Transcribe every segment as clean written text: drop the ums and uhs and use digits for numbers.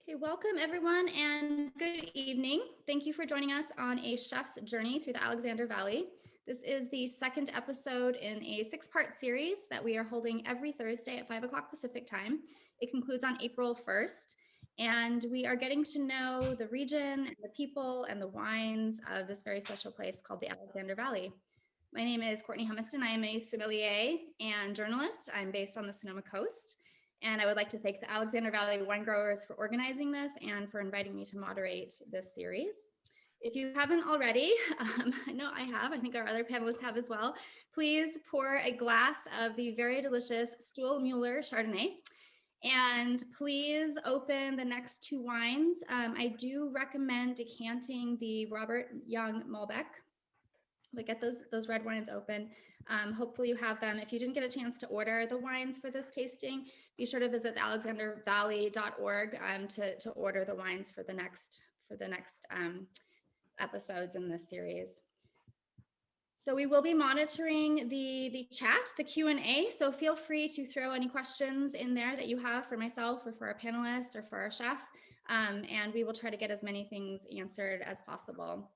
Okay, welcome everyone and good evening. Thank you for joining us on a chef's journey through the Alexander Valley. This is the second episode in a 6-part series that we are holding every Thursday at 5 o'clock Pacific time. It concludes on April 1st, and we are getting to know the region, and the people, and the wines of this very special place called the Alexander Valley. My name is Courtney Humiston. I am a sommelier and journalist. I'm based on the Sonoma Coast. And I would like to thank the Alexander Valley wine growers for organizing this and for inviting me to moderate this series. If you haven't already, I know I have, I think our other panelists have as well, please pour a glass of the very delicious Stuhlmuller Chardonnay. And please open the next two wines. I do recommend decanting the Robert Young Malbec. But get those red wines open. Hopefully you have them. If you didn't get a chance to order the wines for this tasting, be sure to visit the alexandervalley.org to order the wines for the next episodes in this series. So we will be monitoring the chat, the Q&A. So feel free to throw any questions in there that you have for myself or for our panelists or for our chef. And we will try to get as many things answered as possible.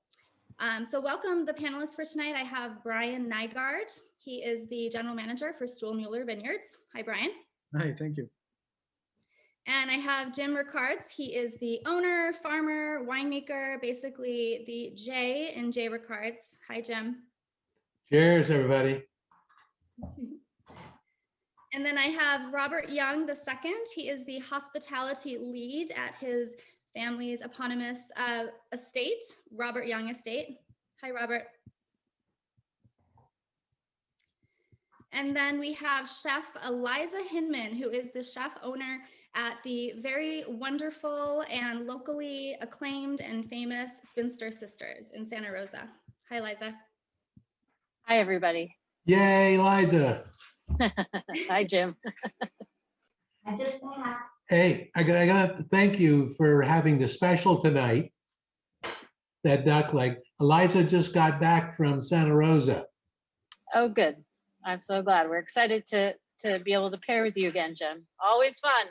So welcome the panelists for tonight. I have Brian Nygaard. He is the general manager for Stuhlmuller Vineyards. Hi, Brian. Hi, thank you. And I have Jim Ricards. He is the owner, farmer, winemaker, basically the J in J Ricards. Hi, Jim. Cheers, everybody. And then I have Robert Young II. He is the hospitality lead at his family's eponymous estate, Robert Young Estate. Hi, Robert. And then we have Chef Eliza Hinman, who is the chef owner at the very wonderful and locally acclaimed and famous Spinster Sisters in Santa Rosa. Hi, Eliza. Hi, everybody. Yay, Eliza. Hi, Jim. I just want Hey, I gotta thank you for having the special tonight. That duck leg. Eliza just got back from Santa Rosa. Oh, good. I'm so glad. We're excited to be able to pair with you again, Jim. Always fun.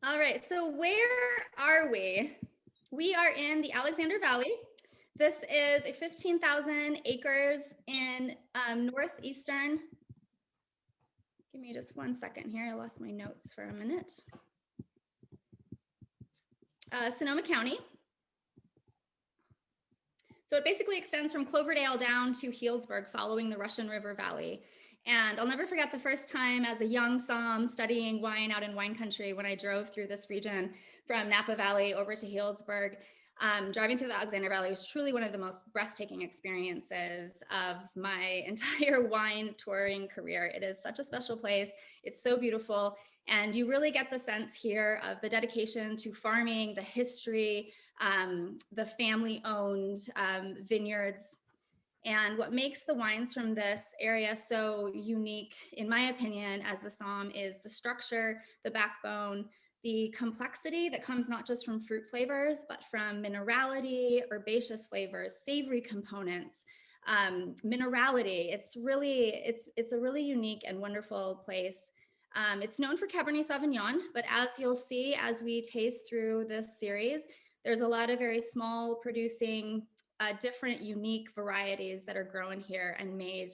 All right, so where are we? We are in the Alexander Valley. This is a 15,000 acres in northeastern. Give me just 1 second here. I lost my notes for a minute. Sonoma County. So it basically extends from Cloverdale down to Healdsburg, following the Russian River Valley. And I'll never forget the first time as a young somm studying wine out in wine country when I drove through this region from Napa Valley over to Healdsburg. Driving through the Alexander Valley was truly one of the most breathtaking experiences of my entire wine touring career. It is such a special place. It's so beautiful. And you really get the sense here of the dedication to farming, the history, the family-owned vineyards. And what makes the wines from this area so unique, in my opinion, as a somm, is the structure, the backbone, the complexity that comes not just from fruit flavors, but from minerality, herbaceous flavors, savory components, minerality. It's a really unique and wonderful place. It's known for Cabernet Sauvignon, but as you'll see as we taste through this series, there's a lot of very small producing different unique varieties that are grown here and made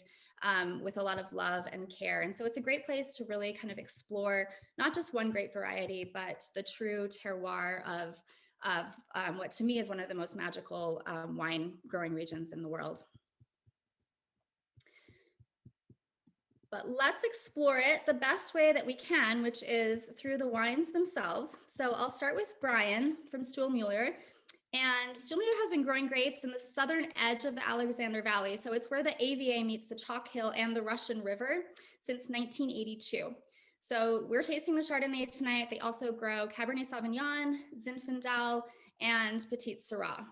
with a lot of love and care. And so it's a great place to really kind of explore not just one grape variety, but the true terroir of what to me is one of the most magical wine growing regions in the world. But let's explore it the best way that we can, which is through the wines themselves. So I'll start with Brian from Stuhlmuller. And Stuhlmuller has been growing grapes in the southern edge of the Alexander Valley. So it's where the AVA meets the Chalk Hill and the Russian River since 1982. So we're tasting the Chardonnay tonight. They also grow Cabernet Sauvignon, Zinfandel, and Petit Syrah.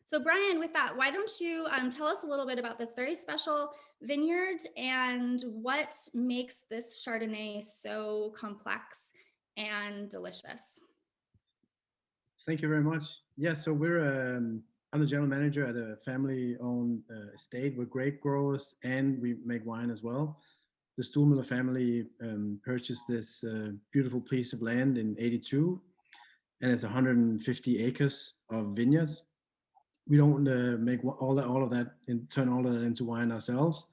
So Brian, with that, why don't you tell us a little bit about this very special vineyard and what makes this Chardonnay so complex and delicious? Thank you very much. Yeah, so I'm the general manager at a family-owned estate. We're grape growers and we make wine as well. the Stuhlmüller family purchased this beautiful piece of land in '82, and it's 150 acres of vineyards. We don't make all of that and turn all of that into wine ourselves,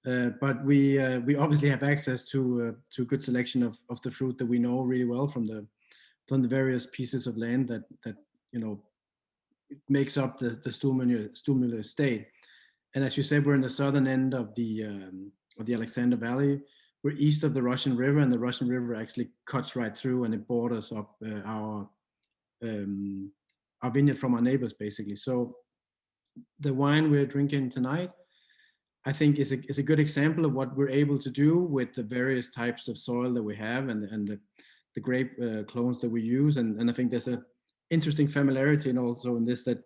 but we obviously have access to a good selection of the fruit that we know really well from the various pieces of land that makes up the Stuhlmüller estate. And as you said, we're in the southern end of the Alexander Valley. We're east of the Russian River, and the Russian River actually cuts right through, and it borders up our vineyard from our neighbors, basically. So the wine we're drinking tonight, I think, is a good example of what we're able to do with the various types of soil that we have and the grape clones that we use. And I think there's a interesting familiarity and also in this that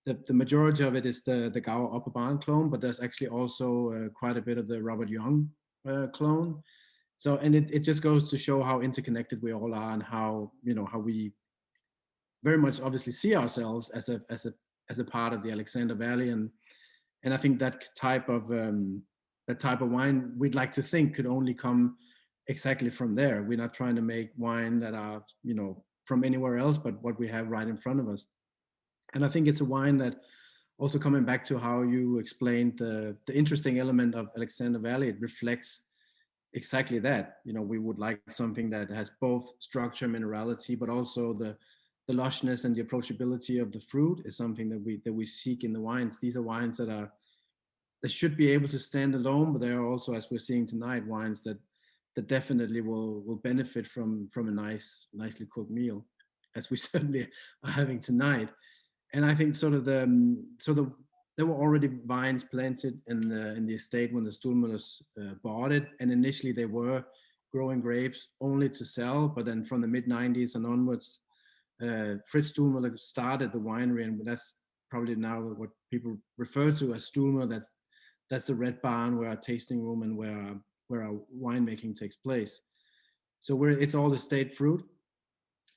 the majority of it is the Gauer Upper Barn clone, but there's actually also quite a bit of the Robert Young clone. So, and it just goes to show how interconnected we all are, and how we very much obviously see ourselves as a part of the Alexander Valley. And I think that type of wine, we'd like to think, could only come exactly from there. We're not trying to make wine that are from anywhere else but what we have right in front of us. And I think it's a wine that, also coming back to how you explained the interesting element of Alexander Valley, it reflects exactly that. We would like something that has both structure, minerality, but also the lushness and the approachability of the fruit is something that we seek in the wines. These are wines that should be able to stand alone, but they are also, as we're seeing tonight, wines that definitely will benefit from a nicely cooked meal, as we certainly are having tonight. And I think there were already vines planted in the estate when the Stuhlmüllers bought it, and initially they were growing grapes only to sell. But then from the mid-90s and onwards, Fritz Stuhlmüller started the winery, and that's probably now what people refer to as Stuhlmüller. That's the red barn where our tasting room and where our winemaking takes place. So it's all estate fruit,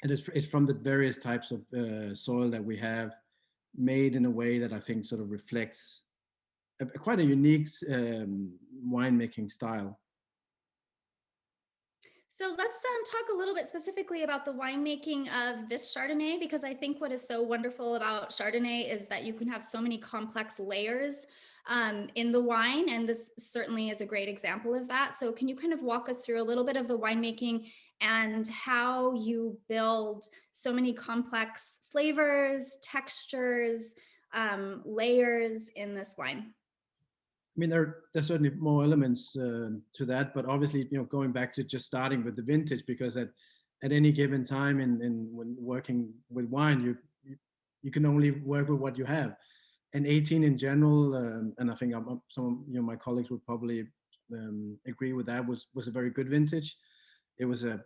and it's from the various types of soil that we have, made in a way that I think sort of reflects quite a unique winemaking style. So let's talk a little bit specifically about the winemaking of this Chardonnay, because I think what is so wonderful about Chardonnay is that you can have so many complex layers in the wine, and this certainly is a great example of that. So can you kind of walk us through a little bit of the winemaking and how you build so many complex flavors, textures, layers in this wine? I mean, there's certainly more elements to that, but obviously, going back to just starting with the vintage, because at any given time when working with wine, you can only work with what you have. And 18 in general, and I think some of my colleagues would probably agree with that, was a very good vintage. It was a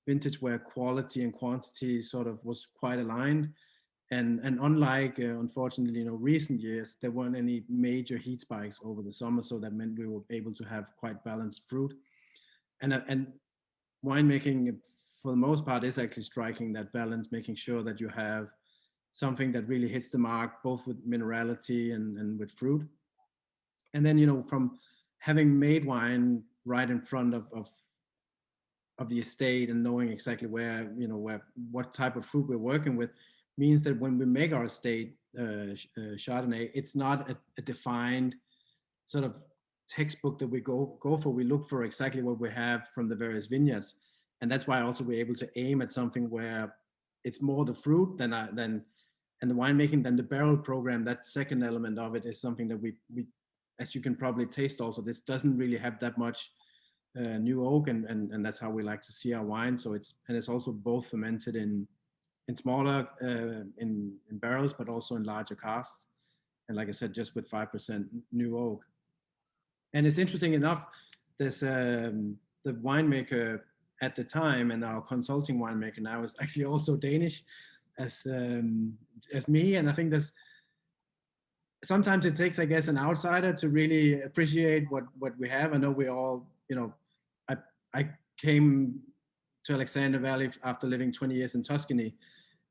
vintage where quality and quantity sort of was quite aligned. And unlike, unfortunately, recent years, there weren't any major heat spikes over the summer, so that meant we were able to have quite balanced fruit. And winemaking, for the most part, is actually striking that balance, making sure that you have something that really hits the mark, both with minerality and with fruit. And then, from having made wine right in front of the estate and knowing exactly what type of fruit we're working with, means that when we make our estate Chardonnay, it's not a defined sort of textbook that we go for. We look for exactly what we have from the various vineyards, and that's why also we're able to aim at something where it's more the fruit than and the winemaking than the barrel program. That second element of it is something that we as you can probably taste also, this doesn't really have that much new oak, and that's how we like to see our wine. So it's also both fermented in smaller in barrels, but also in larger casks, and like I said, just with 5% new oak. And it's interesting enough, there's the winemaker at the time, and our consulting winemaker now, is actually also Danish as me. And I think sometimes it takes, I guess, an outsider to really appreciate what we have. I know we all, I came to Alexander Valley after living 20 years in Tuscany,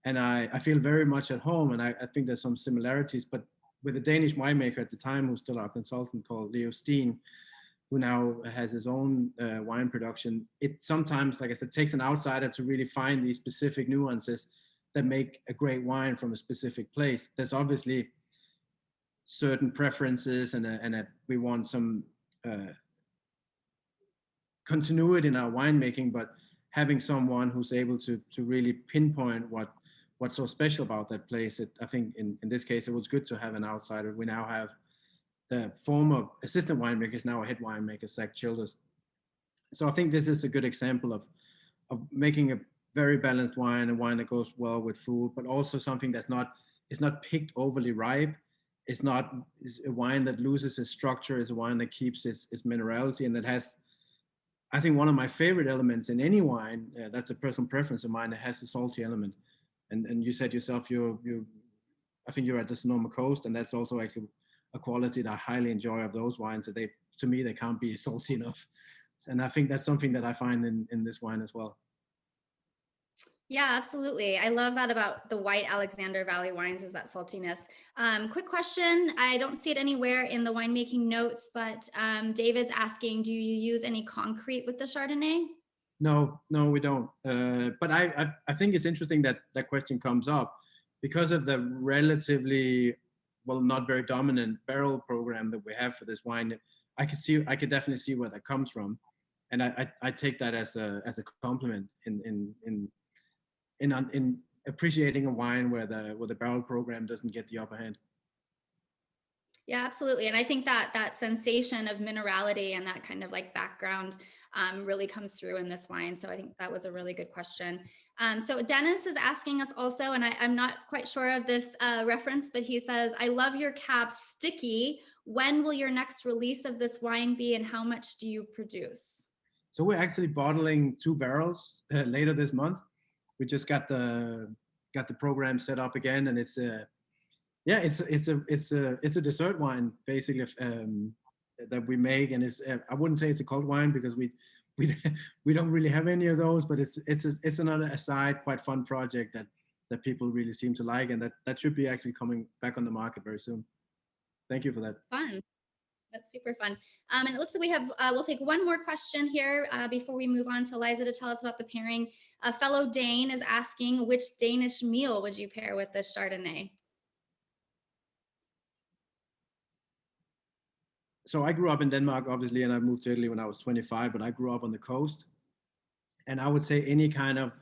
and I feel very much at home, and I think there's some similarities. But with a Danish winemaker at the time, who's still our consultant, called Leo Steen, who now has his own wine production. It sometimes, like I said, takes an outsider to really find these specific nuances that make a great wine from a specific place. There's obviously certain preferences, and we want some continuity in our winemaking, but having someone who's able to really pinpoint what's so special about that place. I think in this case, it was good to have an outsider. We now have the former assistant winemaker is now a head winemaker, Zach Childers. So I think this is a good example of making a very balanced wine, a wine that goes well with food, but also something that's not picked overly ripe. It's not a wine that loses its structure. It's a wine that keeps its minerality, and that has, I think, one of my favorite elements in any wine. That's a personal preference of mine. That has the salty element, and you said yourself, I think you're at the Sonoma coast, and that's also actually a quality that I highly enjoy of those wines. That to me, they can't be salty enough, and I think that's something that I find in this wine as well. Yeah, absolutely. I love that about the white Alexander Valley wines, is that saltiness. Quick question. I don't see it anywhere in the winemaking notes, but David's asking, do you use any concrete with the Chardonnay? No, we don't. But I think it's interesting that that question comes up because of the relatively, well, not very dominant barrel program that we have for this wine. I could definitely see where that comes from, and I take that as a compliment in appreciating a wine where the barrel program doesn't get the upper hand. Yeah, absolutely. And I think that sensation of minerality and that kind of like background really comes through in this wine. So I think that was a really good question. So Dennis is asking us also, and I'm not quite sure of this reference, but he says, I love your cap sticky. When will your next release of this wine be, and how much do you produce? So we're actually bottling 2 barrels later this month. We just got the program set up again, and it's a dessert wine basically that we make, and I wouldn't say it's a cold wine because we don't really have any of those, but it's another aside, quite fun project that people really seem to like, and that should be actually coming back on the market very soon. Thank you for that. Fun. That's super fun. And it looks like we have, we'll take one more question here before we move on to Liza to tell us about the pairing. A fellow Dane is asking, which Danish meal would you pair with this Chardonnay? So I grew up in Denmark, obviously, and I moved to Italy when I was 25, but I grew up on the coast. And I would say any kind of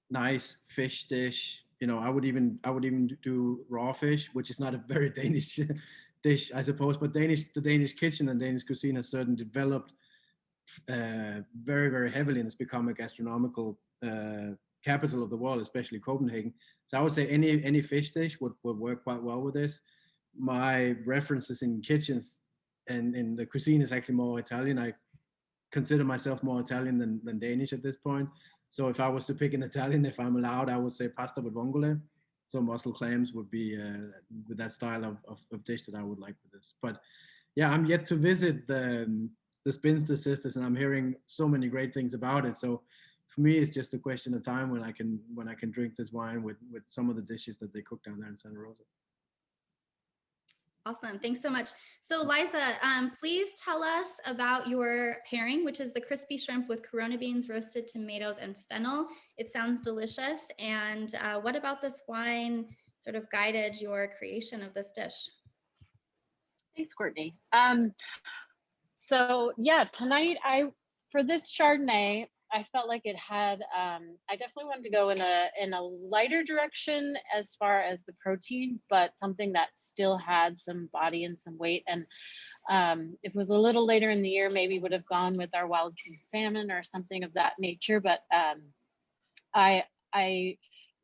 nice fish dish, I would even do raw fish, which is not a very Danish dish, I suppose, but the Danish kitchen and Danish cuisine has certainly developed very, very heavily, and it's become a gastronomical capital of the world, especially Copenhagen. So I would say any fish dish would work quite well with this. My references in kitchens and in the cuisine is actually more Italian. I consider myself more Italian than Danish at this point. So if I was to pick an Italian, if I'm allowed, I would say pasta with vongole. So mussel clams would be with that style of dish that I would like for this. But yeah, I'm yet to visit the Spinster Sisters, and I'm hearing so many great things about it. So for me, it's just a question of time when I can drink this wine with some of the dishes that they cook down there in Santa Rosa. Awesome. Thanks so much. So Liza, please tell us about your pairing, which is the crispy shrimp with Corona beans, roasted tomatoes, and fennel. It sounds delicious. And what about this wine sort of guided your creation of this dish? Thanks, Courtney. So yeah, tonight for this Chardonnay, I felt like it had, I definitely wanted to go in a lighter direction as far as the protein, but something that still had some body and some weight. And if it was a little later in the year, maybe would have gone with our wild king salmon or something of that nature. But I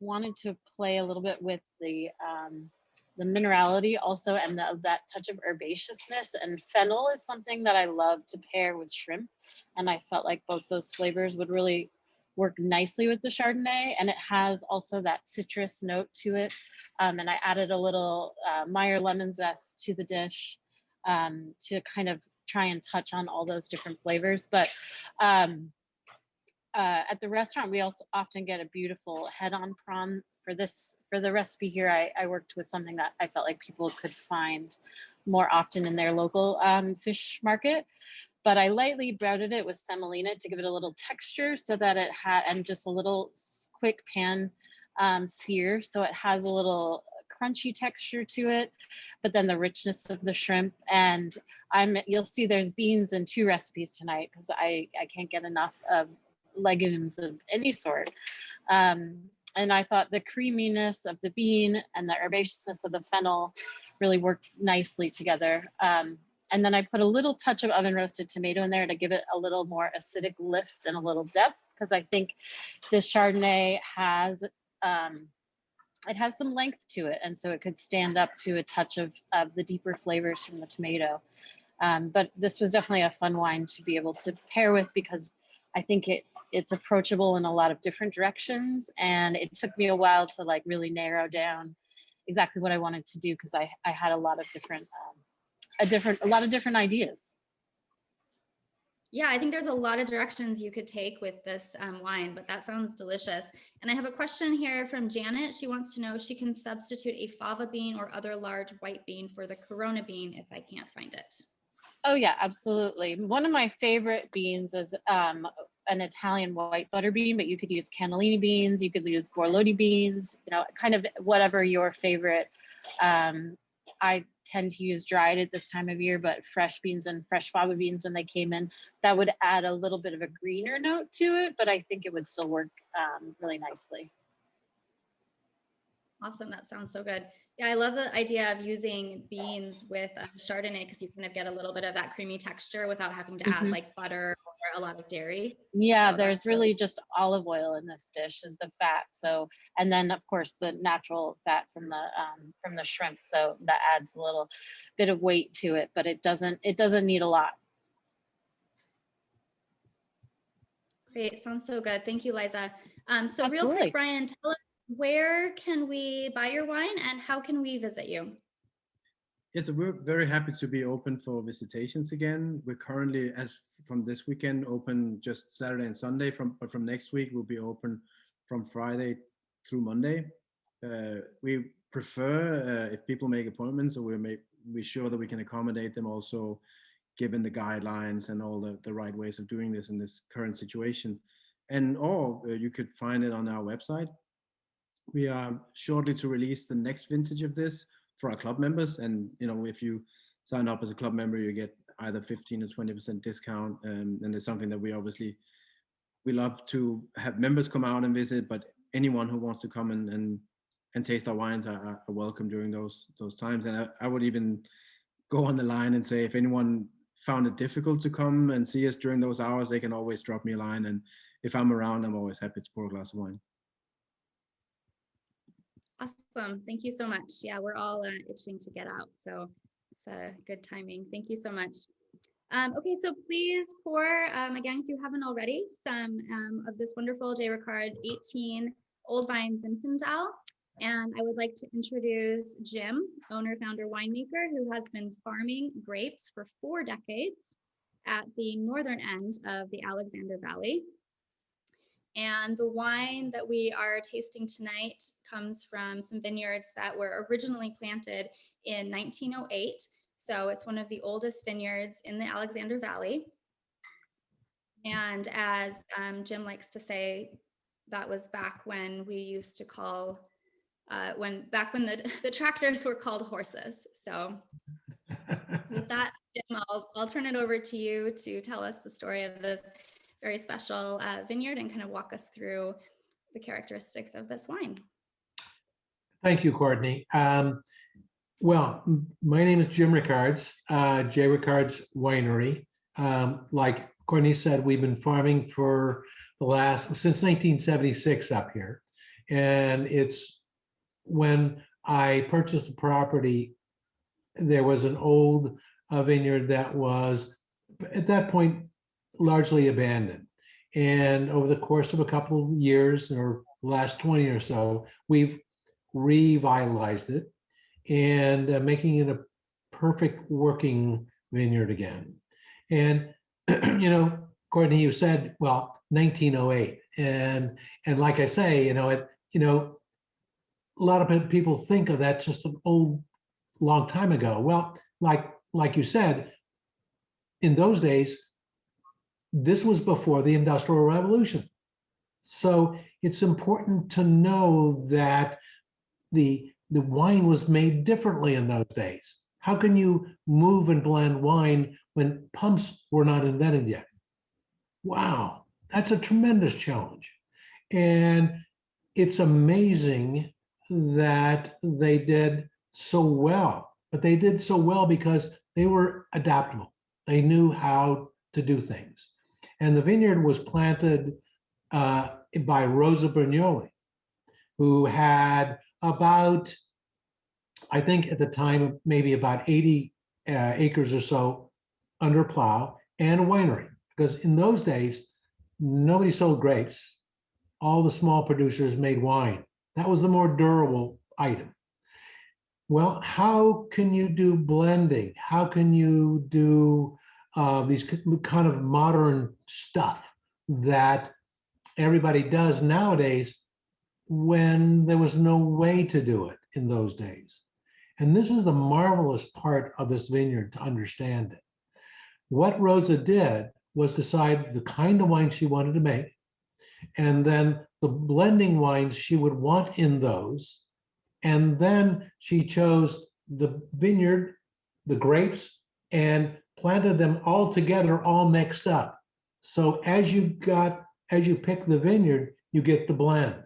wanted to play a little bit with the minerality also, and that touch of herbaceousness. And fennel is something that I love to pair with shrimp. And I felt like both those flavors would really work nicely with the Chardonnay. And it has also that citrus note to it. And I added a little Meyer lemon zest to the dish to kind of try and touch on all those different flavors. But at the restaurant, we also often get a beautiful head-on prawn. For the recipe here, I worked with something that I felt like people could find more often in their local fish market. but I lightly browned it with semolina to give it a little texture so that it had, and just a little quick pan sear. So it has a little crunchy texture to it, but then the richness of the shrimp. And you'll see there's beans in 2 recipes tonight because I can't get enough of legumes of any sort. And I thought the creaminess of the bean and the herbaceousness of the fennel really worked nicely together. And then I put a little touch of oven roasted tomato in there to give it a little more acidic lift and a little depth, because I think this Chardonnay has, it has some length to it. And so it could stand up to a touch of the deeper flavors from the tomato. But this was definitely a fun wine to be able to pair with, because I think it's approachable in a lot of different directions. And it took me a while to like really narrow down exactly what I wanted to do, because I had a lot of different ideas. Yeah, I think there's a lot of directions you could take with this wine, but that sounds delicious. And I have a question here from Janet. She wants to know if she can substitute a fava bean or other large white bean for the Corona bean if I can't find it. Oh yeah, absolutely. One of my favorite beans is an Italian white butter bean, but you could use cannellini beans, you could use borlotti beans, kind of whatever your favorite. I tend to use dried at this time of year, but fresh beans and fresh fava beans when they came in, that would add a little bit of a greener note to it, but I think it would still work really nicely. Awesome. That sounds so good. Yeah, I love the idea of using beans with Chardonnay, because you kind of get a little bit of that creamy texture without having to add like butter or a lot of dairy. Yeah, So there's really just olive oil in this dish is the fat. So, and then of course the natural fat from the shrimp. So that adds a little bit of weight to it, but it doesn't need a lot. Great. Sounds so good. Thank you, Liza. So Absolutely. Real quick, Brian, tell us, where can we buy your wine and how can we visit you? Yes, so we're very happy to be open for visitations again. We're currently, as from this weekend, open just Saturday and Sunday. But from next week, we'll be open from Friday through Monday. We prefer if people make appointments, so we're sure that we can accommodate them also, given the guidelines and all the right ways of doing this in this current situation. And you could find it on our website. We are shortly to release the next vintage of this for our club members. And, if you sign up as a club member, you get either 15 or 20% discount. And it's something that we love to have members come out and visit, but anyone who wants to come and taste our wines are welcome during those times. And I would even go on the line and say, if anyone found it difficult to come and see us during those hours, they can always drop me a line. And if I'm around, I'm always happy to pour a glass of wine. Awesome. Thank you so much. Yeah, we're all itching to get out. So it's a good timing. Thank you so much. Okay, so please pour, again, if you haven't already, some of this wonderful J. Ricard 18 Old Vine Zinfandel. And I would like to introduce Jim, owner, founder, winemaker, who has been farming grapes for 4 decades at the northern end of the Alexander Valley. And the wine that we are tasting tonight comes from some vineyards that were originally planted in 1908. So it's one of the oldest vineyards in the Alexander Valley. And as Jim likes to say, that was back when we used to call, when the tractors were called horses. So with that, Jim, I'll turn it over to you to tell us the story of this very special vineyard and kind of walk us through the characteristics of this wine. Thank you, Courtney. Well, my name is Jim Rickards, J. Rickards Winery. Like Courtney said, we've been farming for since 1976 up here. And it's when I purchased the property, there was an old vineyard that was, at that point, largely abandoned. And over the course of a couple of years, or last 20 or so, we've revitalized it and making it a perfect working vineyard again. And, Courtney, you said, well, 1908. And like I say, a lot of people think of that just an old, long time ago. Well, like you said, in those days, this was before the Industrial Revolution. So it's important to know that the wine was made differently in those days. How can you move and blend wine when pumps were not invented yet? Wow, that's a tremendous challenge. And it's amazing that they did so well, but they did so well because they were adaptable. They knew how to do things. And the vineyard was planted by Rosa Brignoli, who had about, I think at the time, maybe about 80 acres or so under plow and a winery. Because in those days, nobody sold grapes. All the small producers made wine. That was the more durable item. Well, how can you do blending? How can you do these kind of modern stuff that everybody does nowadays when there was no way to do it in those days? And this is the marvelous part of this vineyard to understand it. What Rosa did was decide the kind of wine she wanted to make, and then the blending wines she would want in those. And then she chose the vineyard, the grapes, and planted them all together, all mixed up. So as you pick the vineyard, you get the blend.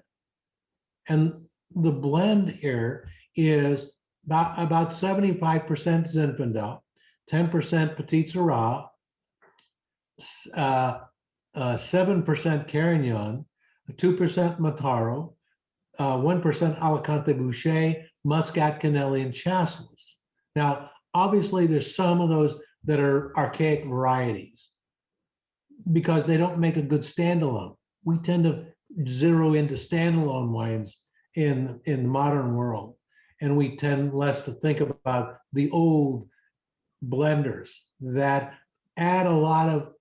And the blend here is about 75% Zinfandel, 10% Petit Syrah, 7% Carignan, 2% Mataro, 1% Alicante Bouschet, Muscat, Canelli, and Chasselas. Now, obviously, there's some of those that are archaic varieties because they don't make a good standalone. We tend to zero into standalone wines in the modern world, and we tend less to think about the old blenders that add a lot of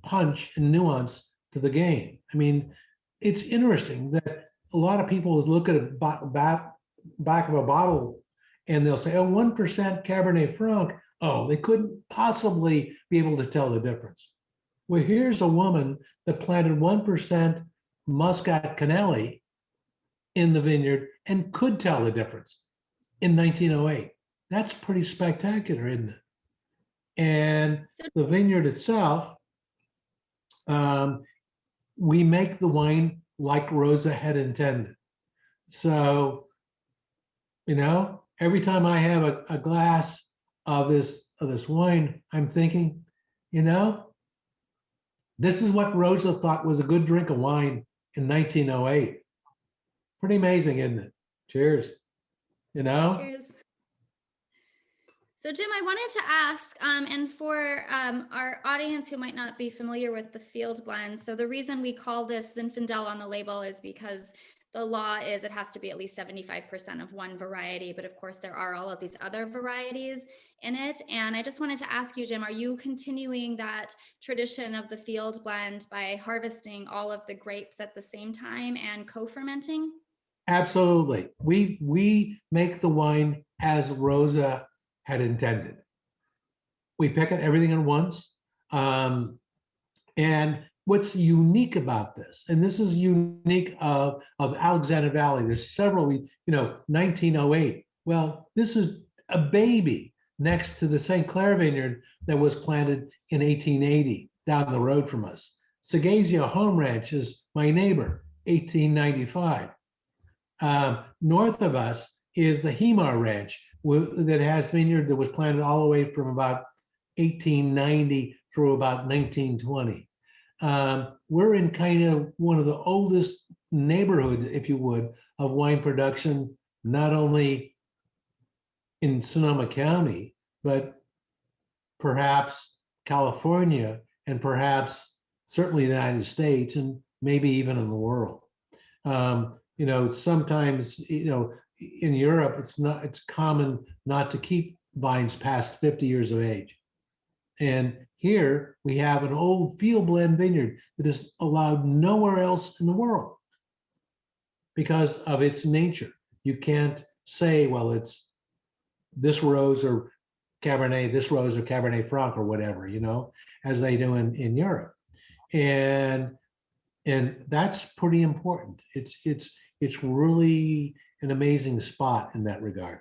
punch and nuance to the game. I mean, it's interesting that a lot of people look at a back of a bottle and they'll say, oh, 1% Cabernet Franc. Oh, they couldn't possibly be able to tell the difference. Well, here's a woman that planted 1% Muscat Canelli in the vineyard and could tell the difference in 1908. That's pretty spectacular, isn't it? And the vineyard itself, we make the wine like Rosa had intended. So, you know, every time I have a glass of this wine, I'm thinking, you know, this is what Rosa thought was a good drink of wine in 1908. Pretty amazing, isn't it? Cheers. You know? Cheers. So Jim, I wanted to ask, and for our audience who might not be familiar with the field blend, so the reason we call this Zinfandel on the label is because the law is it has to be at least 75% of one variety, but of course there are all of these other varieties in it. And I just wanted to ask you, Jim, are you continuing that tradition of the field blend by harvesting all of the grapes at the same time and co-fermenting? Absolutely. We make the wine as Rosa had intended. We pick it everything at once. And what's unique about this, and this is unique of Alexander Valley, there's several, 1908. Well, this is a baby next to the St. Clair vineyard that was planted in 1880 down the road from us. Sagazia Home Ranch is my neighbor, 1895. North of us is the Hemar Ranch that has vineyard that was planted all the way from about 1890 through about 1920. We're in kind of one of the oldest neighborhoods, if you would, of wine production, not only in Sonoma County, but perhaps California, and perhaps certainly the United States, and maybe even in the world. Sometimes, in Europe, it's common not to keep vines past 50 years of age. And here we have an old field blend vineyard that is allowed nowhere else in the world because of its nature. You can't say, well, it's this rose or Cabernet, this rose or Cabernet Franc or whatever, as they do in Europe. and that's pretty important. It's really an amazing spot in that regard.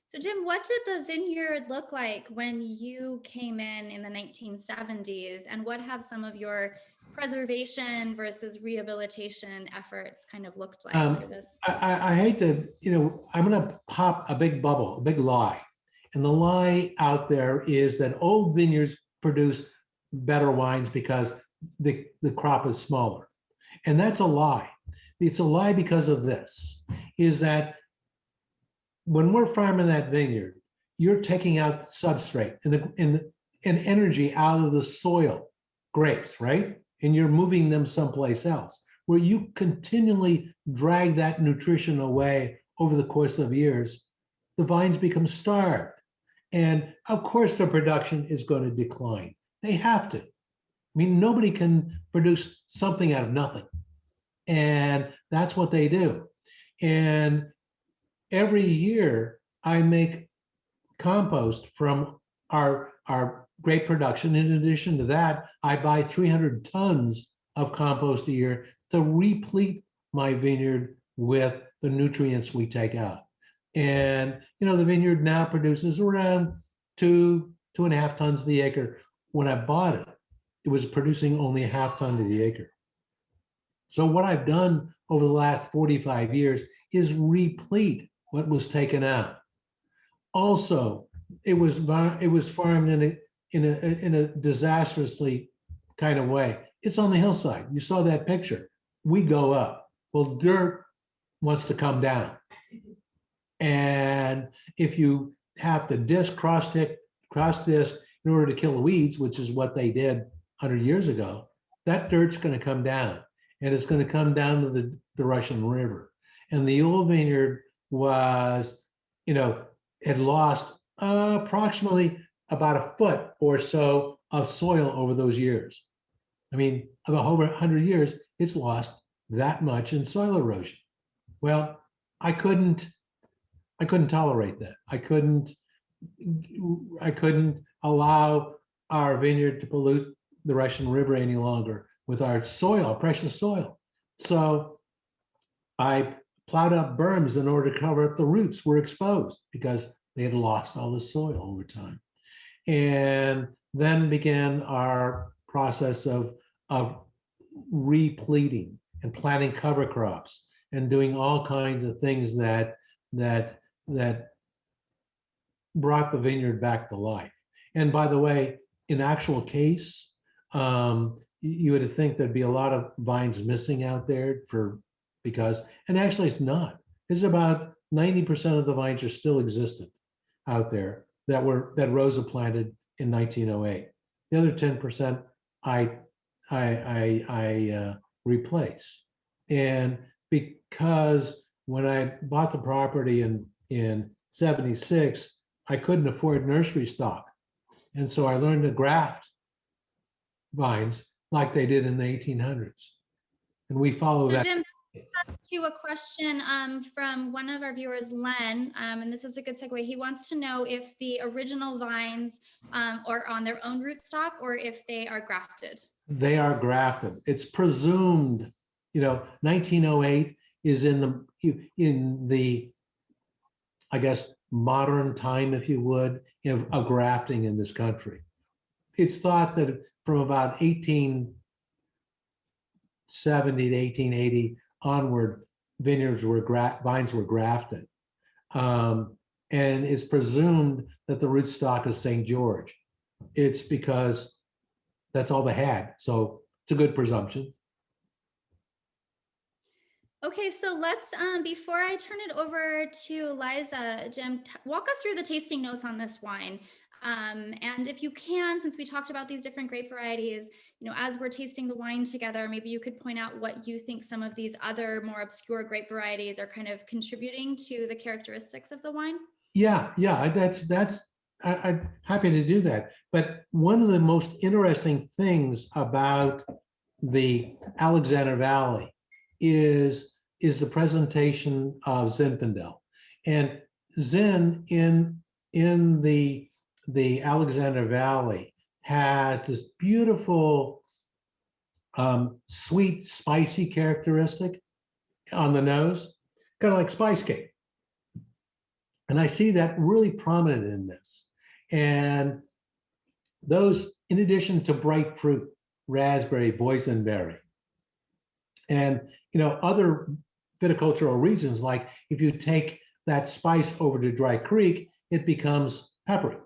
So Jim, what did the vineyard look like when you came in the 1970s, and what have some of your preservation versus rehabilitation efforts kind of looked like for this? I hate to, I'm going to pop a big bubble, a big lie. And the lie out there is that old vineyards produce better wines because the crop is smaller. And that's a lie. It's a lie because of this, is that when we're farming that vineyard, you're taking out substrate and energy out of the soil, grapes, right? And you're moving them someplace else, where you continually drag that nutrition away over the course of years, the vines become starved. And of course, their production is going to decline. They have to. I mean, nobody can produce something out of nothing. And that's what they do. And every year I make compost from our grape production. In addition to that, I buy 300 tons of compost a year to replete my vineyard with the nutrients we take out. And, the vineyard now produces around 2.5 tons to the acre. When I bought it, it was producing only a half ton to the acre. So what I've done over the last 45 years is replete what was taken out. Also, it was farmed in a disastrously kind of way. It's on the hillside. You saw that picture. We go up. Well, dirt wants to come down. And if you have to cross disc in order to kill the weeds, which is what they did 100 years ago, that dirt's going to come down. And it's going to come down to the Russian River. And the old vineyard was, had lost approximately about a foot or so of soil over those years. I mean, about over 100 years, it's lost that much in soil erosion. Well, I couldn't tolerate that. I couldn't allow our vineyard to pollute the Russian River any longer with our soil, precious soil. So I plowed up berms in order to cover up the roots were exposed because they had lost all the soil over time. And then began our process of repleting and planting cover crops and doing all kinds of things that brought the vineyard back to life. And by the way, in actual case, you would think there'd be a lot of vines missing out there and actually it's not. It's about 90% of the vines are still existent out there that Rosa planted in 1908. The other 10% I replace. And because when I bought the property in 76, I couldn't afford nursery stock. And so I learned to graft vines like they did in the 1800s. And we follow that. Jim, to a question from one of our viewers, Len, and this is a good segue. He wants to know if the original vines are on their own rootstock or if they are grafted. They are grafted. It's presumed, 1908 is in the I guess modern time, if you would, of grafting in this country. It's thought that from about 1870 to 1880 onward, vines were grafted. And it's presumed that the rootstock is St. George. It's because that's all they had. So it's a good presumption. Okay, so let's, before I turn it over to Liza, Jim, walk us through the tasting notes on this wine. And if you can, since we talked about these different grape varieties, as we're tasting the wine together, maybe you could point out what you think some of these other more obscure grape varieties are kind of contributing to the characteristics of the wine. Yeah, I'm happy to do that. But one of the most interesting things about the Alexander Valley is the presentation of Zinfandel. And Zin in the Alexander Valley has this beautiful sweet, spicy characteristic on the nose, kind of like spice cake. And I see that really prominent in this. And those, in addition to bright fruit, raspberry, boysenberry, and other viticultural regions, like if you take that spice over to Dry Creek, it becomes peppery.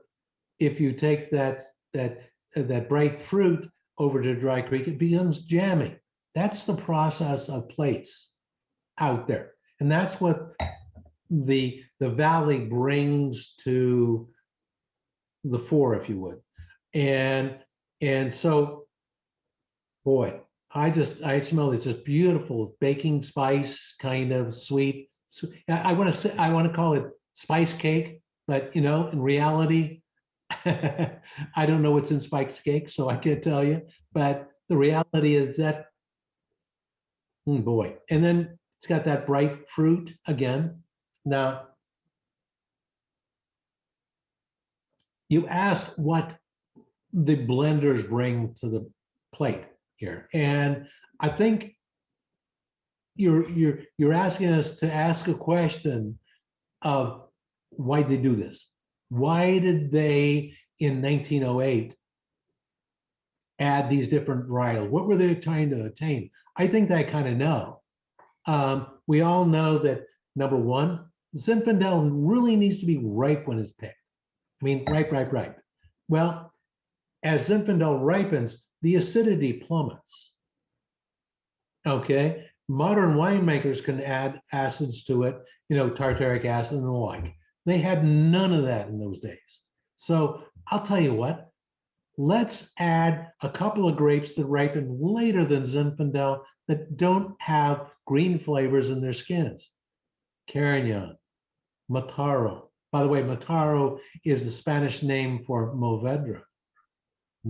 If you take that bright fruit over to Dry Creek, it becomes jammy. That's the process of plates out there, and that's what the valley brings to the fore, if you would. And so, boy, I smell it's just beautiful baking spice, kind of sweet. I want to call it spice cake, but in reality, I don't know what's in spice cake, so I can't tell you. But the reality is that, boy, and then it's got that bright fruit again. Now, you asked what the blenders bring to the plate here, and I think you're asking us to ask a question of why they do this. Why did they in 1908 add these different varietals? What were they trying to attain? I think I kind of know. We all know that, number one, Zinfandel really needs to be ripe when it's picked. I mean, ripe. Well, as Zinfandel ripens, the acidity plummets. Okay, modern winemakers can add acids to it, tartaric acid and the like. They had none of that in those days. So I'll tell you what, let's add a couple of grapes that ripen later than Zinfandel that don't have green flavors in their skins. Carignan, Mataro. By the way, Mataro is the Spanish name for Mourvedre.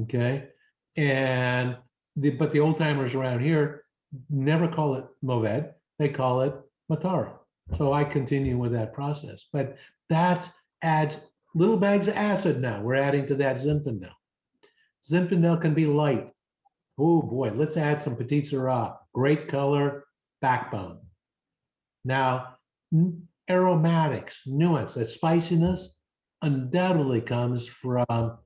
Okay, but the old timers around here never call it Mourvedre; they call it Mataro. So I continue with that process, but that adds little bags of acid. Now we're adding to that Zinfandel. Zinfandel can be light. Oh boy, let's add some Petit Syrah. Great color, backbone. Now, aromatics, nuance, that spiciness undoubtedly comes from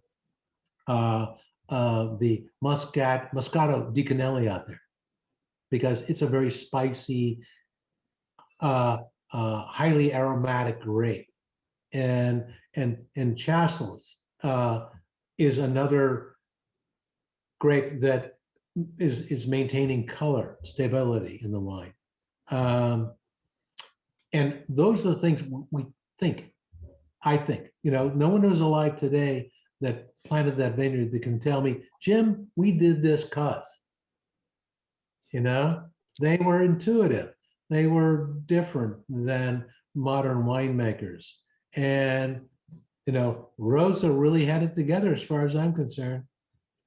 the Moscato di Canelli out there, because it's a very spicy, highly aromatic grape. And Chasselas is another grape that is maintaining color, stability in the wine. And those are the things we think. I think, no one who's alive today that planted that vineyard that can tell me, Jim, we did this cause. They were intuitive. They were different than modern winemakers. And, Rosa really had it together as far as I'm concerned.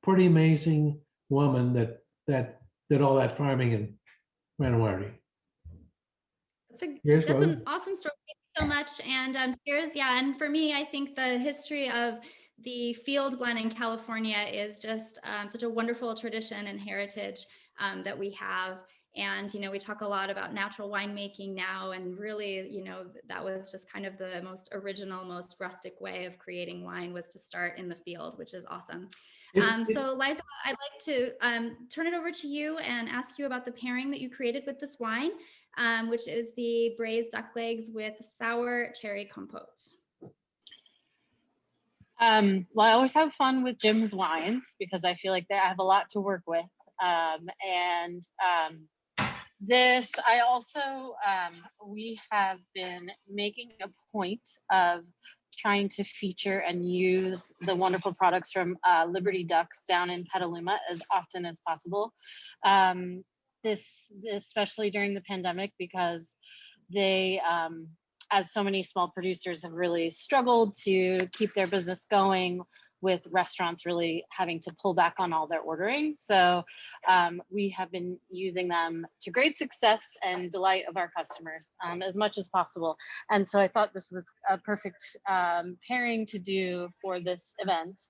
Pretty amazing woman that did all that farming in Winery. That's an awesome story. Thank you so much. And and for me, I think the history of the field blend in California is just such a wonderful tradition and heritage that we have. And, we talk a lot about natural winemaking now, and really, that was just kind of the most original, most rustic way of creating wine, was to start in the field, which is awesome. So Liza, I'd like to turn it over to you and ask you about the pairing that you created with this wine, which is the braised duck legs with sour cherry compote. Well, I always have fun with Jim's wines because I feel like I have a lot to work with. This, I also, we have been making a point of trying to feature and use the wonderful products from Liberty Ducks down in Petaluma as often as possible. This especially during the pandemic, because they, as so many small producers, have really struggled to keep their business going, with restaurants really having to pull back on all their ordering. So we have been using them to great success and delight of our customers as much as possible. And so I thought this was a perfect pairing to do for this event.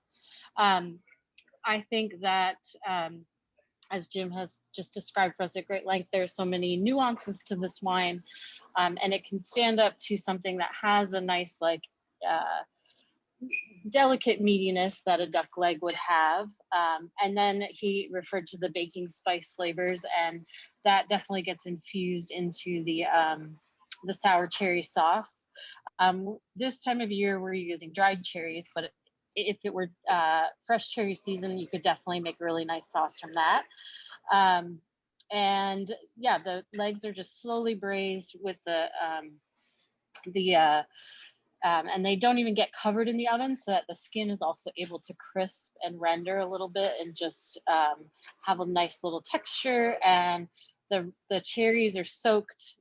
I think that, as Jim has just described for us at great length, there's so many nuances to this wine, and it can stand up to something that has a nice, like, delicate meatiness that a duck leg would have. And then he referred to the baking spice flavors, and that definitely gets infused into the sour cherry sauce. This time of year, we're using dried cherries, but if it were fresh cherry season, you could definitely make a really nice sauce from that. And yeah, the legs are just slowly braised with and they don't even get covered in the oven, so that the skin is also able to crisp and render a little bit and just have a nice little texture. And the cherries are soaked.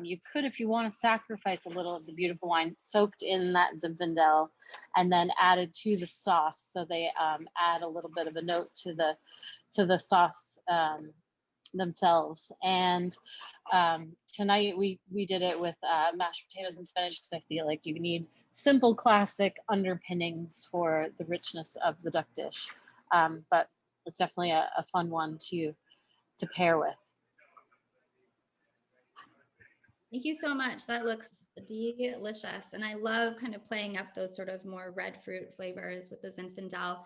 You could, if you want to sacrifice a little of the beautiful wine, soaked in that Zinfandel and then added to the sauce. So they add a little bit of a note to the sauce themselves. And tonight we did it with mashed potatoes and spinach, because I feel like you need simple, classic underpinnings for the richness of the duck dish. But it's definitely a fun one to pair with. Thank you so much. That looks delicious. And I love kind of playing up those sort of more red fruit flavors with the Zinfandel.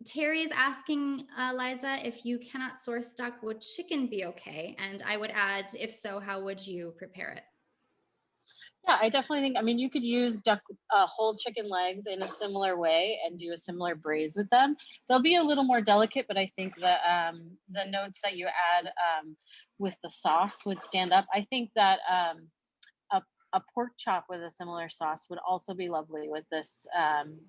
Terry's asking, Liza, if you cannot source duck, would chicken be okay? And I would add, if so, how would you prepare it? Yeah, I definitely think, I mean, you could use duck whole chicken legs in a similar way and do a similar braise with them. They'll be a little more delicate, but I think that the notes that you add with the sauce would stand up. I think that a pork chop with a similar sauce would also be lovely with this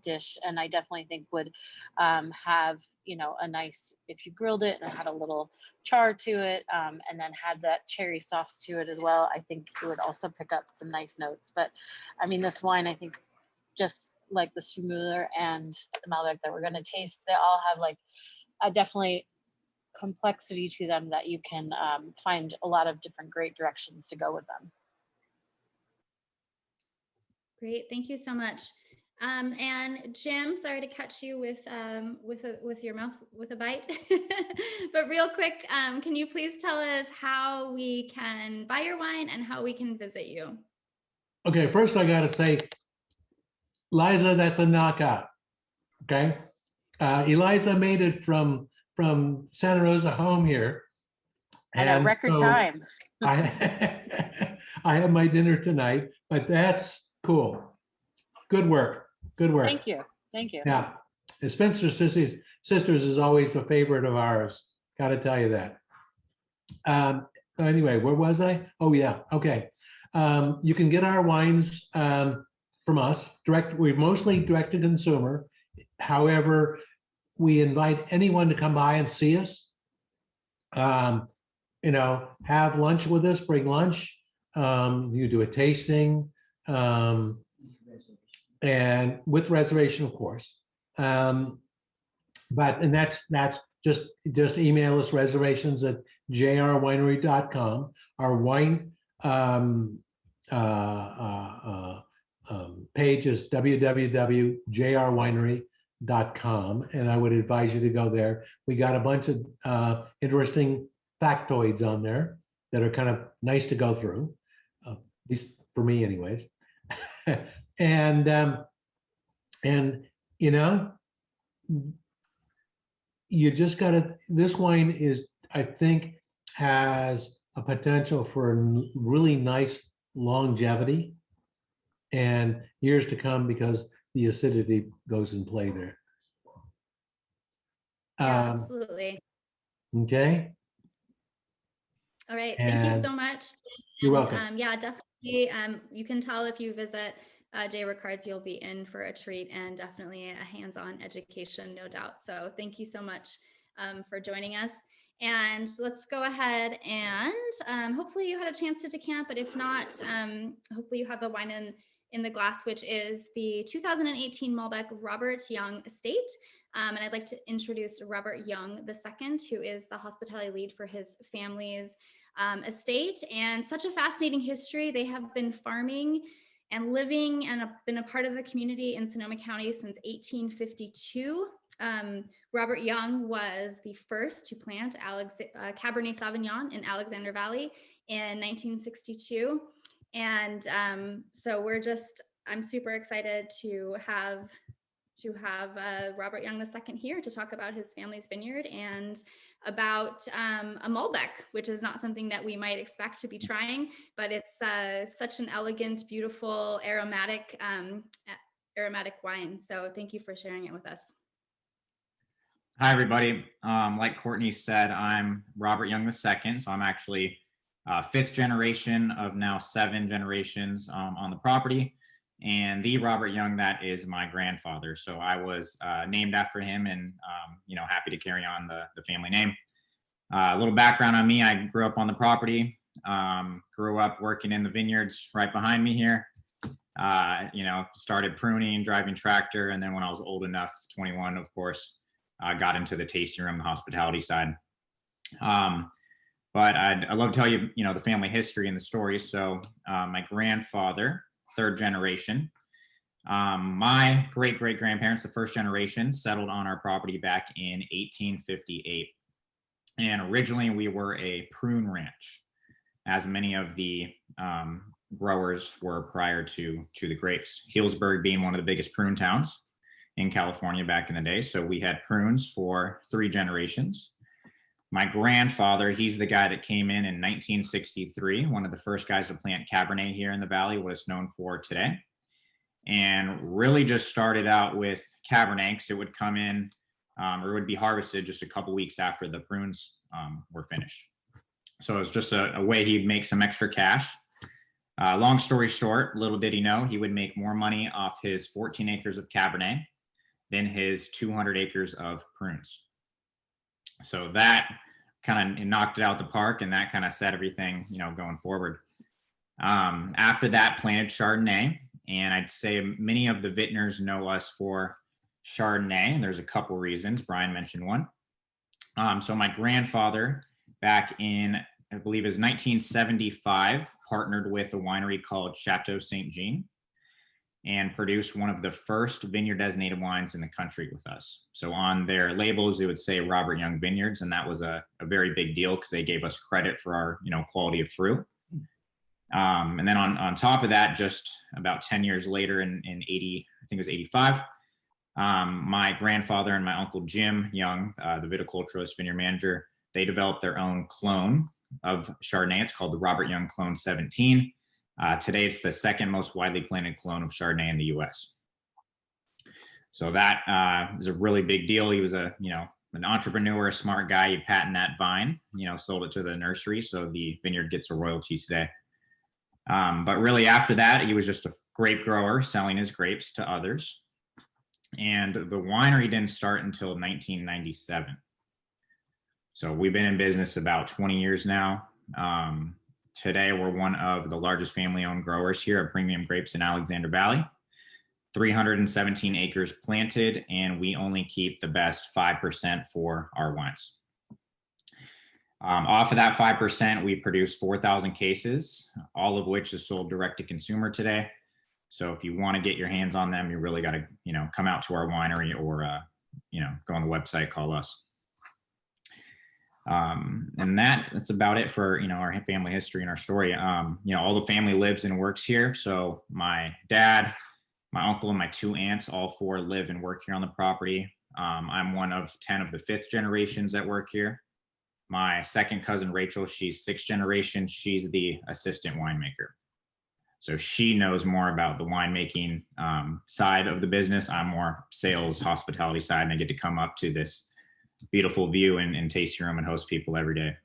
dish. And I definitely think would have, you know, a nice, if you grilled it and had a little char to it, and then had that cherry sauce to it as well, I think it would also pick up some nice notes. But I mean, this wine, I think, just like the Strumuler and the Malbec that we're going to taste, they all have like a definitely complexity to them that you can find a lot of different great directions to go with them. Great, thank you so much. And Jim, sorry to catch you with your mouth with a bite, but real quick, can you please tell us how we can buy your wine and how we can visit you? Okay, first I got to say, Liza, that's a knockout. Okay, Eliza made it from Santa Rosa home here, and a record time. I have my dinner tonight, but that's cool. Good work. Good work. Thank you. Thank you. Yeah. And Spencer Sisters is always a favorite of ours. Got to tell you that. Anyway, where was I? Oh, yeah. Okay. You can get our wines from us direct. We're mostly direct to consumer. However, we invite anyone to come by and see us. You know, have lunch with us, bring lunch. You do a tasting, and with reservation, of course. And that's just email us reservations at jrwinery.com. Our wine page is www.jrwinery.com, and I would advise you to go there. We got a bunch of interesting factoids on there that are kind of nice to go through, at least for me anyways. And you know, you just gotta, this wine is, I think, has a potential for really nice longevity and years to come because the acidity goes in play there. Yeah, absolutely. Okay. All right. Thank you so much. You're welcome. Yeah, definitely. You can tell if you visit J. Ricard's, you'll be in for a treat and definitely a hands-on education, no doubt. So thank you so much for joining us. And let's go ahead and hopefully you had a chance to decant, but if not, hopefully you have the wine in the glass, which is the 2018 Malbec Robert Young Estate. And I'd like to introduce Robert Young II, who is the hospitality lead for his family's estate, and such a fascinating history. They have been farming and living and been a part of the community in Sonoma County since 1852. Robert Young was the first to plant Cabernet Sauvignon in Alexander Valley in 1962. And so I'm super excited to have Robert Young II here to talk about his family's vineyard and about a Malbec, which is not something that we might expect to be trying, but it's such an elegant, beautiful, aromatic wine. So thank you for sharing it with us. Hi, everybody. Like Courtney said, I'm Robert Young II, so I'm actually fifth generation of now 7 generations on the property. And the Robert Young, that is my grandfather. So I was named after him, and happy to carry on the family name. A little background on me: I grew up on the property, grew up working in the vineyards right behind me here. Started pruning, driving tractor, and then when I was old enough, 21, of course, got into the tasting room, the hospitality side. But I'd love to tell you, the family history and the story. So my grandfather, 3rd generation. My great-great-grandparents, the 1st generation, settled on our property back in 1858. And originally we were a prune ranch, as many of the growers were prior to the grapes. Healdsburg being one of the biggest prune towns in California back in the day. So we had prunes for 3 generations. My grandfather, he's the guy that came in 1963, one of the first guys to plant Cabernet here in the valley, what it's known for today. And really just started out with Cabernet, because it would come in or would be harvested just a couple weeks after the prunes were finished. So it was just a way he'd make some extra cash. Long story short, little did he know, he would make more money off his 14 acres of Cabernet than his 200 acres of prunes. So that kind of knocked it out the park, and that kind of set everything, going forward. After that, planted Chardonnay, and I'd say many of the vintners know us for Chardonnay, and there's a couple reasons. Brian mentioned one. So my grandfather, back in, I believe it was 1975, partnered with a winery called Chateau Saint Jean, and produced one of the first vineyard designated wines in the country with us. So on their labels, it would say Robert Young Vineyards, and that was a very big deal because they gave us credit for our quality of fruit. And then on top of that, just about 10 years later in 80, I think it was 85, my grandfather and my uncle Jim Young, the viticulturist vineyard manager, they developed their own clone of Chardonnay. It's called the Robert Young Clone 17. Today, it's the 2nd most widely planted clone of Chardonnay in the U.S. So that is a really big deal. He was an entrepreneur, a smart guy. He patented that vine, sold it to the nursery, so the vineyard gets a royalty today. But really after that, he was just a grape grower selling his grapes to others. And the winery didn't start until 1997. So we've been in business about 20 years now. Today, we're one of the largest family-owned growers here of premium grapes in Alexander Valley. 317 acres planted, and we only keep the best 5% for our wines. Off of that 5%, we produce 4,000 cases, all of which is sold direct to consumer today. So if you want to get your hands on them, you really got to, come out to our winery or, go on the website, call us. And that's about it for, our family history and our story. All the family lives and works here. So my dad, my uncle, and my 2 aunts, all 4 live and work here on the property. I'm one of 10 of the 5th generations that work here. My second cousin, Rachel, she's 6th generation. She's the assistant winemaker. So she knows more about the winemaking side of the business. I'm more sales, hospitality side, and I get to come up to this beautiful view and tasting room and host people every day.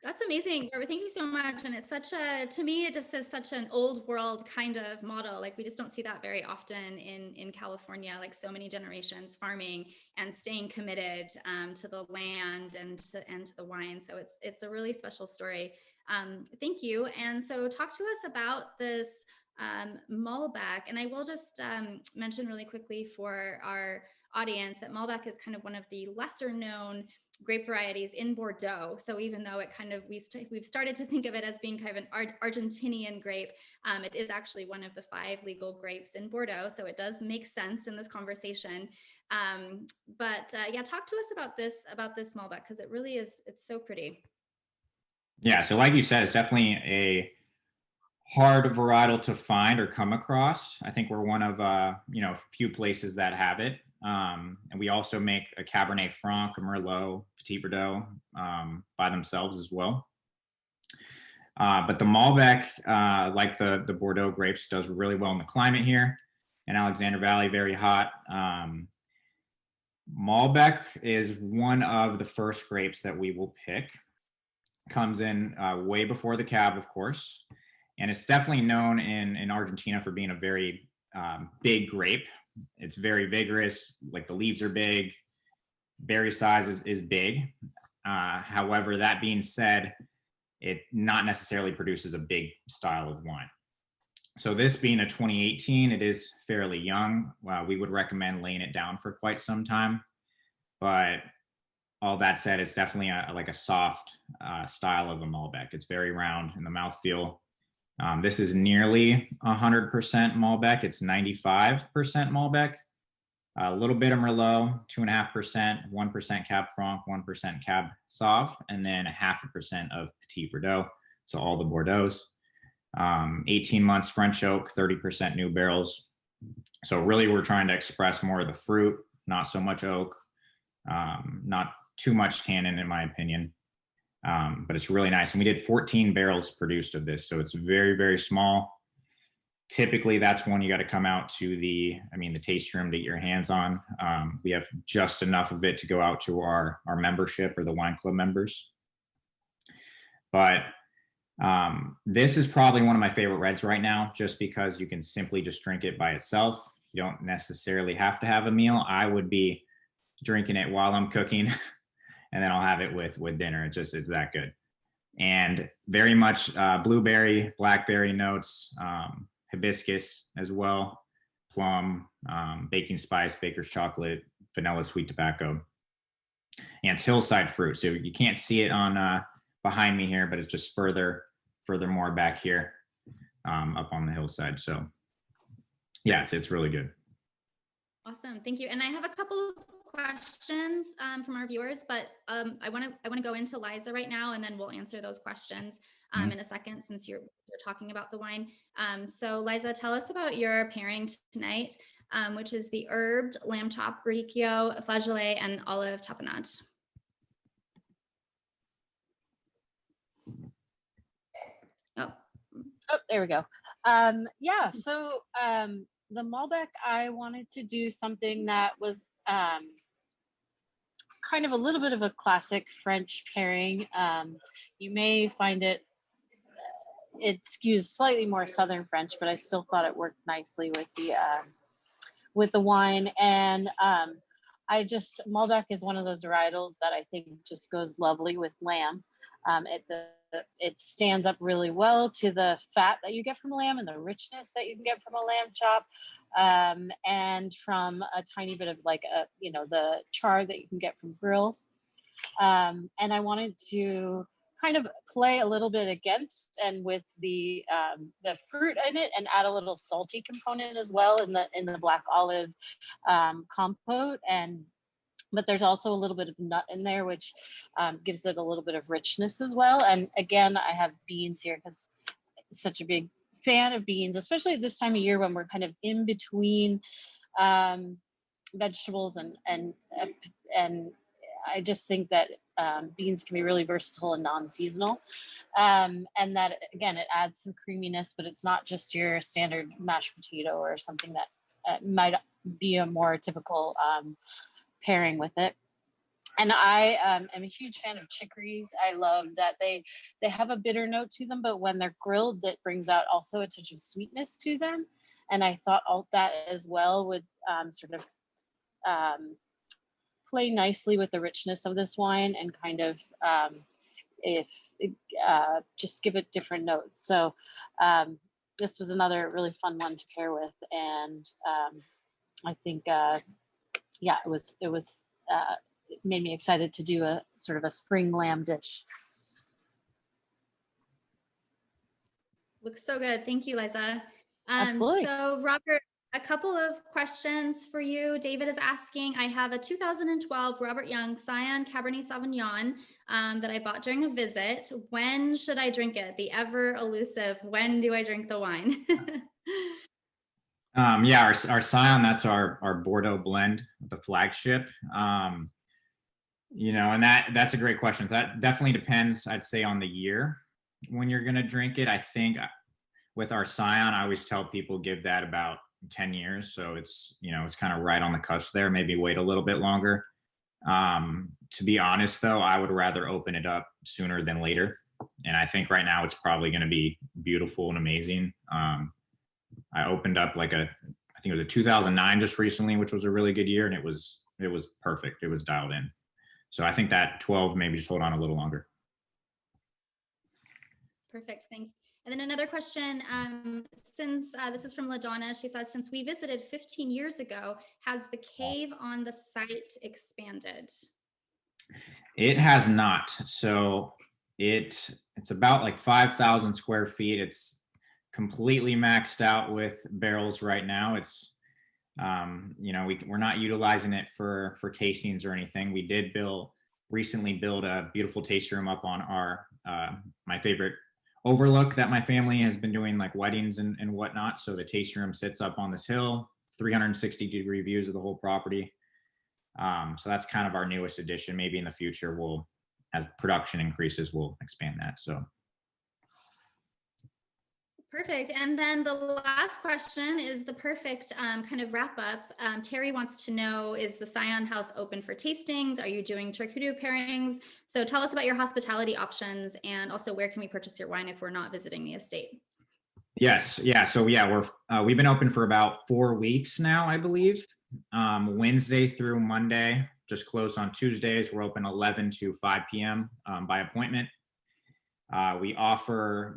That's amazing, Robert. Thank you so much. And it's to me, it just is such an old world kind of model. Like we just don't see that very often in California, like so many generations farming and staying committed to the land and to the wine. So it's a really special story. Thank you. And so talk to us about this Malbec. And I will just mention really quickly for our audience that Malbec is kind of one of the lesser known grape varieties in Bordeaux. So even though it kind of, we've started to think of it as being kind of an Argentinian grape, it is actually one of the 5 legal grapes in Bordeaux. So it does make sense in this conversation. Yeah, talk to us about this Malbec, because it really is, it's so pretty. Yeah, so like you said, it's definitely a hard varietal to find or come across. I think we're one of few places that have it. And we also make a Cabernet Franc, a Merlot, Petit Verdot by themselves as well. But the Malbec, like the Bordeaux grapes, does really well in the climate here in Alexander Valley, very hot. Malbec is one of the first grapes that we will pick. Comes in way before the Cab, of course. And it's definitely known in Argentina for being a very big grape. It's very vigorous, like the leaves are big, berry size is big. However, that being said, it not necessarily produces a big style of wine. So this being a 2018, it is fairly young. We would recommend laying it down for quite some time. But all that said, it's definitely like a soft style of a Malbec. It's very round in the mouthfeel. This is nearly 100% Malbec. It's 95% Malbec. A little bit of Merlot, 2.5%, 1% Cab Franc, 1% Cab Sauv, and then 0.5% of Petit Verdot. So all the Bordeaux's. 18 months French oak, 30% new barrels. So really we're trying to express more of the fruit, not so much oak, not too much tannin in my opinion. But it's really nice. And we did 14 barrels produced of this. So it's very, very small. Typically that's one you got to come out to the taste room to get your hands on. We have just enough of it to go out to our membership or the wine club members. But this is probably one of my favorite reds right now, just because you can simply just drink it by itself. You don't necessarily have to have a meal. I would be drinking it while I'm cooking and then I'll have it with dinner. It's that good. And very much blueberry, blackberry notes, hibiscus as well, plum, baking spice, baker's chocolate, vanilla, sweet tobacco. And it's hillside fruit. So you can't see it on behind me here, but it's just furthermore back here up on the hillside. So yeah, it's really good. Awesome, thank you. And I have a couple of questions from our viewers, but I want to go into Liza right now, and then we'll answer those questions in a second, since you're talking about the wine. So Liza, tell us about your pairing tonight, which is the herbed lamb chop, radicchio, flageolet, and olive tapenade. Oh, there we go. Yeah, so the Malbec, I wanted to do something that was kind of a little bit of a classic French pairing. You may find it skews slightly more Southern French, but I still thought it worked nicely with the wine. And Malbec is one of those varietals that I think just goes lovely with lamb. It stands up really well to the fat that you get from lamb and the richness that you can get from a lamb chop, and from a tiny bit of the char that you can get from grill. And I wanted to kind of play a little bit against and with the fruit in it, and add a little salty component as well in the black olive compote. But there's also a little bit of nut in there, which gives it a little bit of richness as well. And again, I have beans here because I'm such a big fan of beans, especially at this time of year when we're kind of in between vegetables, and I just think that beans can be really versatile and non-seasonal. And that, again, it adds some creaminess, but it's not just your standard mashed potato or something that might be a more typical pairing with it. And I am a huge fan of chicories. I love that they have a bitter note to them, but when they're grilled, that brings out also a touch of sweetness to them. And I thought all that as well would sort of play nicely with the richness of this wine, and kind of just give it different notes. So this was another really fun one to pair with, and I think it was it made me excited to do a sort of a spring lamb dish. Looks so good. Thank you, Liza. Absolutely. So Robert, a couple of questions for you. David is asking, I have a 2012 Robert Young Scion Cabernet Sauvignon that I bought during a visit. When should I drink it? The ever elusive, when do I drink the wine? Yeah, our Scion, that's our Bordeaux blend, the flagship. You know, and that's a great question. That definitely depends, I'd say, on the year when you're going to drink it. I think with our Scion, I always tell people give that about 10 years. So it's, you know, it's kind of right on the cusp there, maybe wait a little bit longer. To be honest, though, I would rather open it up sooner than later. And I think right now it's probably going to be beautiful and amazing. I opened up I think it was a 2009 just recently, which was a really good year. And it was perfect. It was dialed in. So I think that 12, maybe just hold on a little longer. Perfect, thanks. And then another question, since this is from LaDonna, she says, since we visited 15 years ago, has the cave on the site expanded? It has not. So it's about like 5,000 square feet. It's completely maxed out with barrels right now. It's, you know, we're not utilizing it for tastings or anything. We did recently build a beautiful tasting room up on our, my favorite overlook that my family has been doing, like weddings and whatnot. So the tasting room sits up on this hill, 360-degree views of the whole property. So that's kind of our newest addition. Maybe in the future, as production increases, we'll expand that. So. Perfect. And then the last question is the perfect kind of wrap up. Terry wants to know, is the Scion House open for tastings? Are you doing charcuterie pairings? So tell us about your hospitality options, and also where can we purchase your wine if we're not visiting the estate? Yes. Yeah. So yeah, we've been open for about 4 weeks now, I believe. Wednesday through Monday, just closed on Tuesdays. We're open 11 to 5 p.m. By appointment. We offer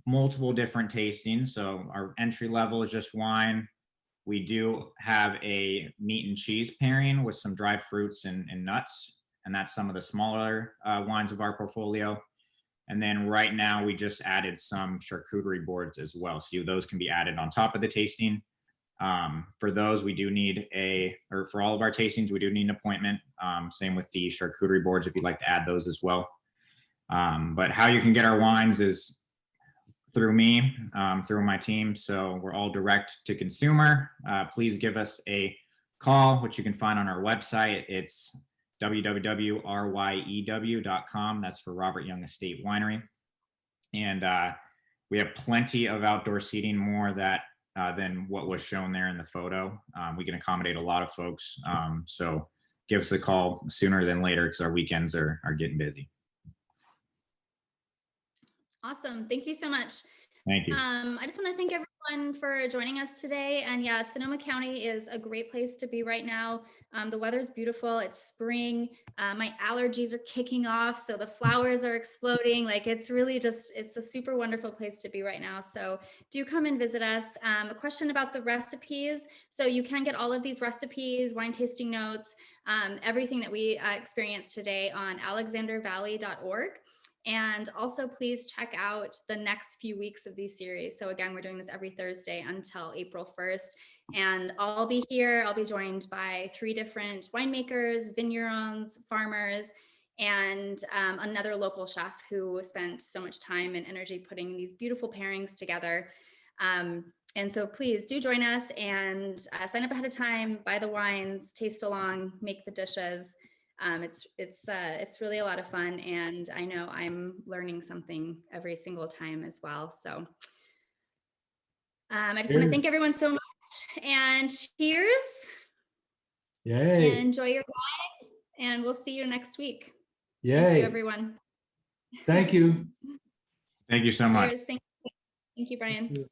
multiple different tastings. So our entry level is just wine. We do have a meat and cheese pairing with some dried fruits and nuts. And that's some of the smaller wines of our portfolio. And then right now we just added some charcuterie boards as well. So those can be added on top of the tasting. For those, we do need for all of our tastings, we do need an appointment. Same with the charcuterie boards, if you'd like to add those as well. But how you can get our wines is through me, through my team. So we're all direct to consumer. Please give us a call, which you can find on our website. It's www.ryew.com. That's for Robert Young Estate Winery. And we have plenty of outdoor seating, more than what was shown there in the photo. We can accommodate a lot of folks. So give us a call sooner than later, because our weekends are getting busy. Awesome. Thank you so much. Thank you. I just want to thank everyone for joining us today. And yeah, Sonoma County is a great place to be right now. The weather's beautiful. It's spring. My allergies are kicking off, so the flowers are exploding. Like, it's really it's a super wonderful place to be right now. So do come and visit us. A question about the recipes. So you can get all of these recipes, wine tasting notes, everything that we experienced today on alexandervalley.org. And also please check out the next few weeks of these series. So again, we're doing this every Thursday until April 1st. And I'll be here. I'll be joined by 3 different winemakers, vignerons, farmers, and another local chef who spent so much time and energy putting these beautiful pairings together. And so please do join us and sign up ahead of time, buy the wines, taste along, make the dishes. It's really a lot of fun, and I know I'm learning something every single time as well. So I just want to thank everyone so much, and cheers. Yay. And enjoy your wine, and we'll see you next week. Yay. Thank you, everyone. Thank you. Thank you so much. Cheers. Thank you, Brian. Thank you.